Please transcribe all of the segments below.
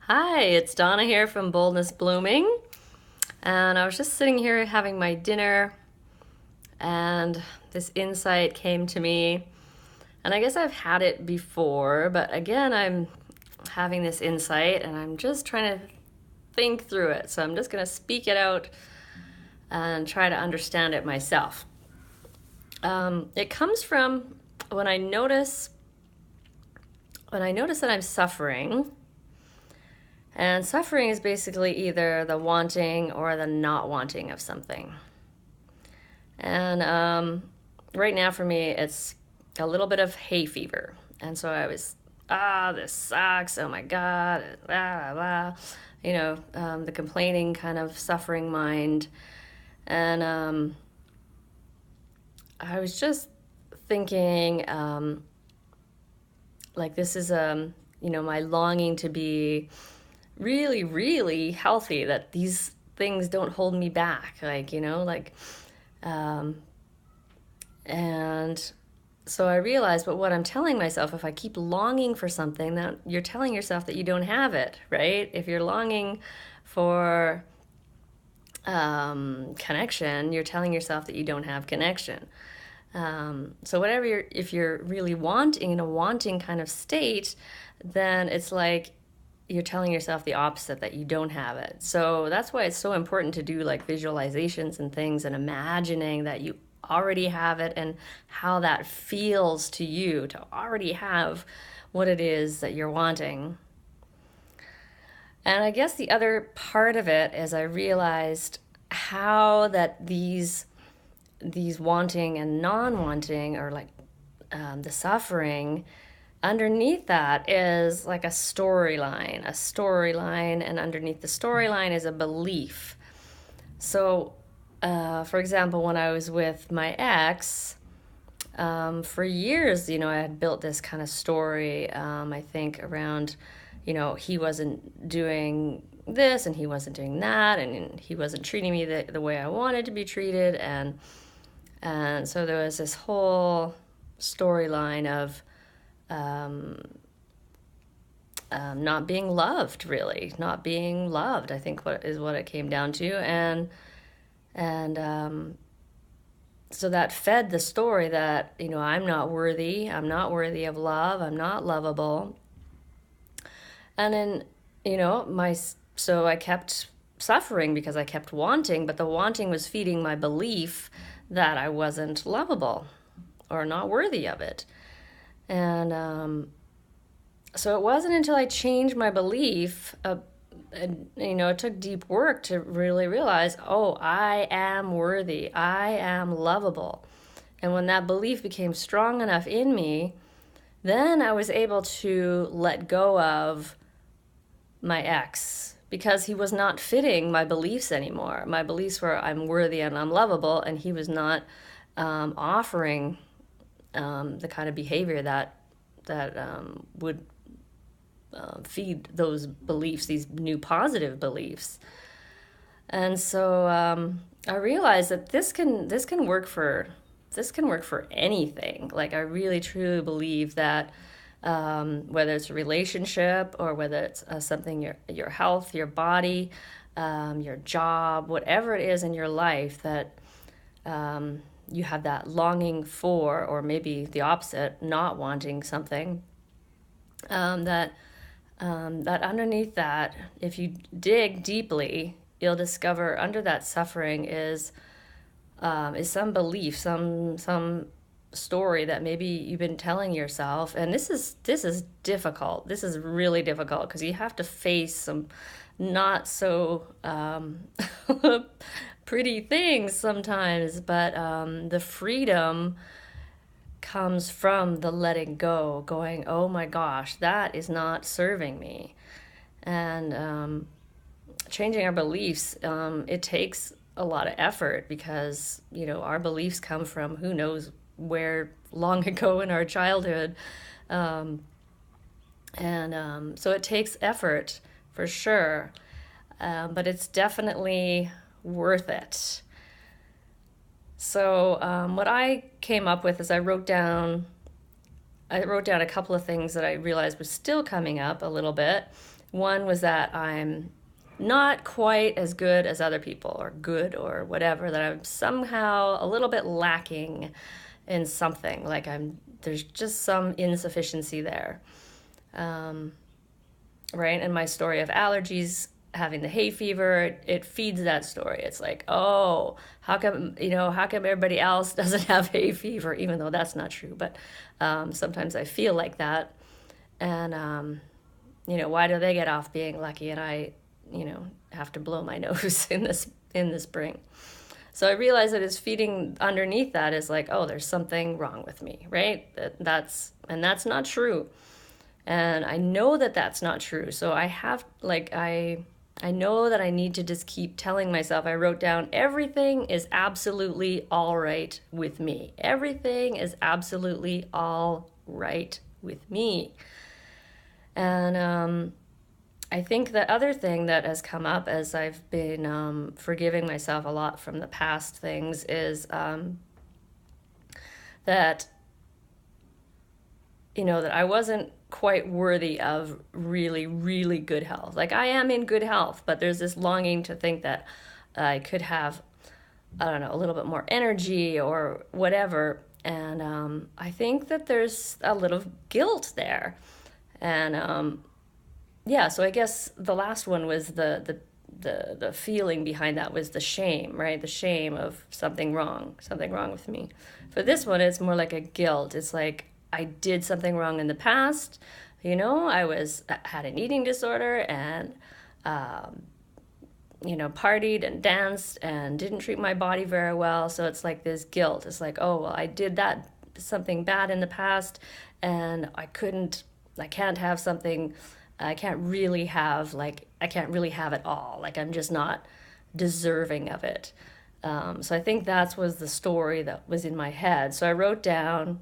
Hi, it's Donna here from Boldness Blooming. And I was just sitting here having my dinner, and this insight came to me. And I guess I've had it before, but again, I'm having this insight and I'm just trying to think through it. So I'm just going to speak it out and try to understand it myself. It comes from when I notice that I'm suffering. And suffering is basically either the wanting or the not wanting of something. And right now for me, it's a little bit of hay fever. And so I was, this sucks. Oh my God. Blah, blah. The complaining kind of suffering mind. And I was just thinking, like, this is, my longing to be really, really healthy, that these things don't hold me back. And so I realized, but what I'm telling myself, if I keep longing for something, that you're telling yourself that you don't have it, right? If you're longing for connection, you're telling yourself that you don't have connection. So if you're really wanting, in a wanting kind of state, then it's like you're telling yourself the opposite, that you don't have it. So that's why it's so important to do like visualizations and things and imagining that you already have it and how that feels to you to already have what it is that you're wanting. And I guess the other part of it is I realized how that these wanting and non-wanting, or like the suffering, underneath that is like a storyline, and underneath the storyline is a belief. So, for example, when I was with my ex, for years, I had built this kind of story, I think, around, he wasn't doing this and he wasn't doing that, and he wasn't treating me the way I wanted to be treated. And so there was this whole storyline of not being loved, really, not being loved. I think what it came down to, and so that fed the story that I'm not worthy. I'm not worthy of love. I'm not lovable. And then my so I kept suffering because I kept wanting, but the wanting was feeding my belief that I wasn't lovable or not worthy of it. And so it wasn't until I changed my belief, and, it took deep work to really realize, oh, I am worthy. I am lovable. And when that belief became strong enough in me, then I was able to let go of my ex, because he was not fitting my beliefs anymore. My beliefs were I'm worthy and I'm lovable, and he was not offering the kind of behavior that would feed those beliefs, these new positive beliefs. And so I realized that this can work for anything. Like, I really truly believe that whether it's a relationship or whether it's something, your health, your body, your job, whatever it is in your life that you have that longing for, or maybe the opposite, not wanting something, that underneath that, if you dig deeply, you'll discover under that suffering is some belief, some story that maybe you've been telling yourself. And this is difficult. This is really difficult, because you have to face some not so pretty things sometimes, but the freedom comes from the letting go, going, oh my gosh, that is not serving me. And changing our beliefs, it takes a lot of effort, because our beliefs come from who knows where, long ago in our childhood. And so it takes effort for sure, but it's definitely worth it. So what I came up with is I wrote down a couple of things that I realized was still coming up a little bit. One was that I'm not quite as good as other people, or good, or whatever, that I'm somehow a little bit lacking in something. Like there's just some insufficiency there. Um, right? And my story of allergies, having the hay fever, it feeds that story. It's like, oh, how come everybody else doesn't have hay fever, even though that's not true. But sometimes I feel like that. And, why do they get off being lucky and I, have to blow my nose in the spring? So I realized that it's feeding underneath that is like, oh, there's something wrong with me, right? That's not true. And I know that that's not true. So I know that I need to just keep telling myself. I wrote down, everything is absolutely all right with me. Everything is absolutely all right with me. And I think the other thing that has come up as I've been forgiving myself a lot from the past things is that, that I wasn't quite worthy of really, really good health. Like, I am in good health, but there's this longing to think that I could have, I don't know, a little bit more energy or whatever. And I think that there's a little guilt there. And yeah, so I guess the last one was the feeling behind that was the shame, right? The shame of something wrong with me. For this one, it's more like a guilt. It's like I did something wrong in the past. Had an eating disorder and partied and danced and didn't treat my body very well. So it's like this guilt. It's like, oh, well, I did something bad in the past, and I can't have something. I can't really have it all. Like, I'm just not deserving of it. So I think that was the story that was in my head. So I wrote down,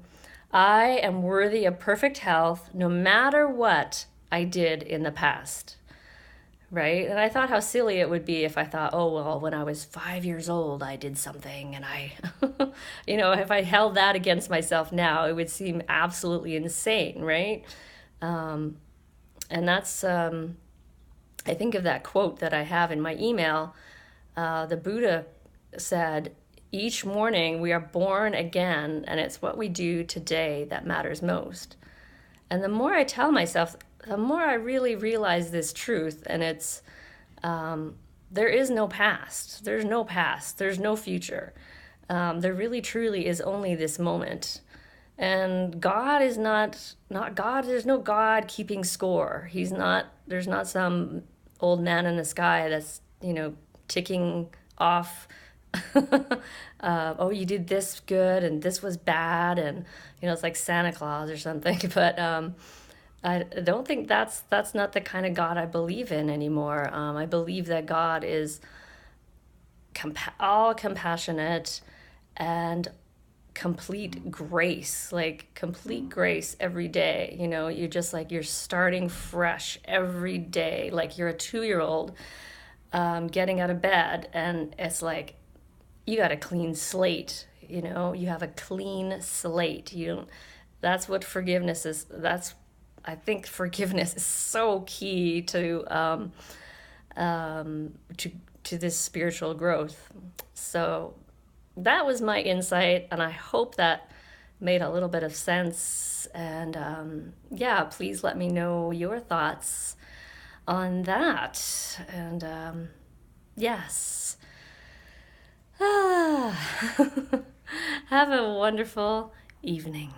I am worthy of perfect health no matter what I did in the past. Right? And I thought how silly it would be if I thought, oh, well, when I was 5 years old, I did something, and if I held that against myself now, it would seem absolutely insane, right? And that's, I think of that quote that I have in my email. The Buddha said, each morning we are born again, and it's what we do today that matters most. And the more I tell myself, the more I really realize this truth, and it's, there is no past. There's no past. There's no future. There really, truly is only this moment. And God is not God. There's no God keeping score. There's not some old man in the sky that's, ticking off, oh, you did this good and this was bad. And, it's like Santa Claus or something. But I don't think that's not the kind of God I believe in anymore. I believe that God is all compassionate and complete grace every day. You're just like, you're starting fresh every day, like you're a 2-year-old getting out of bed, and it's like you got a clean slate. You have a clean slate. You don't That's what forgiveness is. I think forgiveness is so key to this spiritual growth. So that was my insight, and I hope that made a little bit of sense. And yeah, please let me know your thoughts on that. And yes. Have a wonderful evening.